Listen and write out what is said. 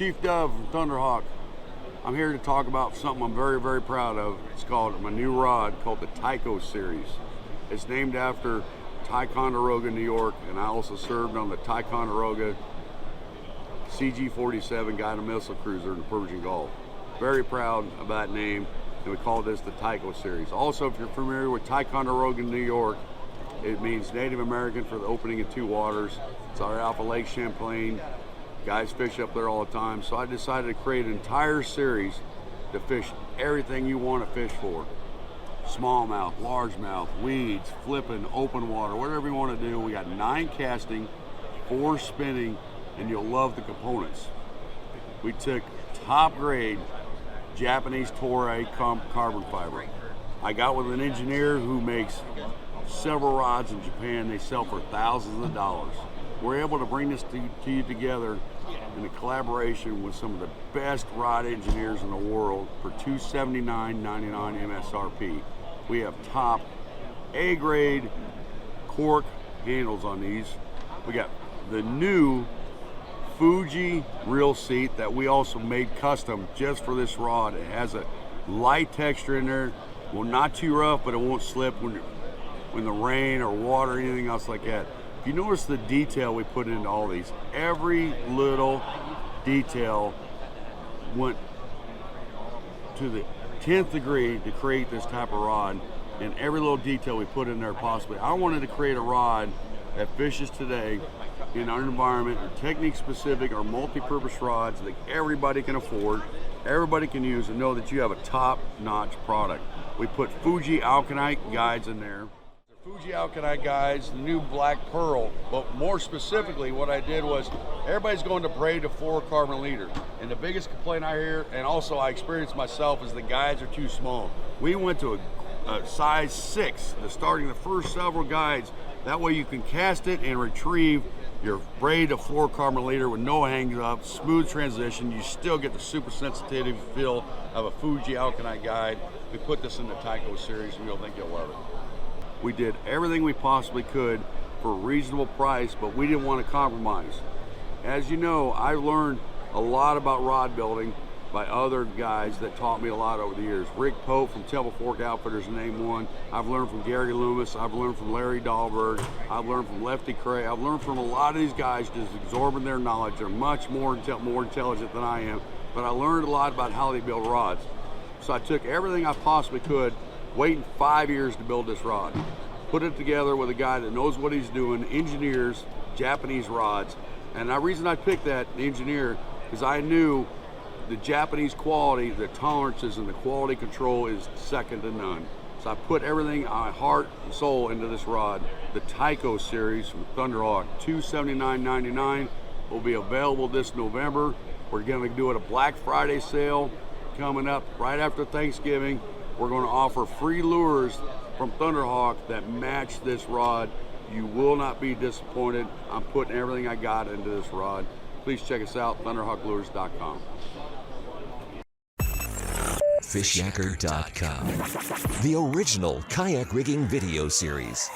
Chief Dove from Thunderhawk. I'm here to talk about something I'm very, very proud of. It's called my new rod called the Tico series. It's named after Ticonderoga, New York, and I also served on the Ticonderoga CG-47 guided missile cruiser in the Persian Gulf. Very proud of that name, and we call this the Tico series. Also, if you're familiar with Ticonderoga, New York, it means Native American for the opening of two waters. It's our Alpha Lake Champlain. Guys fish up there all the time, so I decided to create an entire series to fish everything you want to fish for. Smallmouth, largemouth, weeds, flipping, open water, whatever you want to do. We got 9 casting, 4 spinning, and you'll love the components. We took top grade Japanese Toray carbon fiber. I got with an engineer who makes several rods in Japan. They sell for thousands of dollars. We're able to bring this to you together in a collaboration with some of the best rod engineers in the world for $279.99 MSRP. We have top A-grade cork handles on these. We got the new Fuji reel seat that we also made custom just for this rod. It has a light texture in there. Well, not too rough, but it won't slip when the rain or water or anything else like that. If you notice the detail we put into all these, every little detail went to the 10th degree to create this type of rod, and every little detail we put in there possibly. I wanted to create a rod that fishes today in our environment, or technique specific or multi-purpose rods that everybody can afford, everybody can use, and know that you have a top-notch product. We put Fuji Alkanite guides in there. Fuji Alkanite guides, the new Black Pearl, but more specifically what I did was everybody's going to braid to fluorocarbon leader, and the biggest complaint I hear, and also I experienced myself, is the guides are too small. We went to a size 6, starting the first several guides. That way you can cast it and retrieve your braid to fluorocarbon leader with no hang up, smooth transition. You still get the super sensitivity feel of a Fuji Alkanite guide. We put this in the Tico series and you'll think you'll love it. We did everything we possibly could for a reasonable price, but we didn't want to compromise. As you know, I learned a lot about rod building by other guys that taught me a lot over the years. Rick Pope from Temple Fork Outfitters, name one. I've learned from Gary Loomis. I've learned from Larry Dahlberg. I've learned from Lefty Cray. I've learned from a lot of these guys, just absorbing their knowledge. They're much more intelligent than I am, but I learned a lot about how they build rods. So I took everything I possibly could, waiting 5 years to build this rod. Put it together with a guy that knows what he's doing, engineers Japanese rods. And the reason I picked that engineer is I knew the Japanese quality, the tolerances and the quality control is second to none. So I put everything, my heart and soul, into this rod. The Tico series from Thunderhawk, $279.99, will be available this November. We're gonna do it a Black Friday sale coming up right after Thanksgiving. We're gonna offer free lures from Thunderhawk that match this rod. You will not be disappointed. I'm putting everything I got into this rod. Please check us out, thunderhawklures.com. Fishyaker.com, the original kayak rigging video series.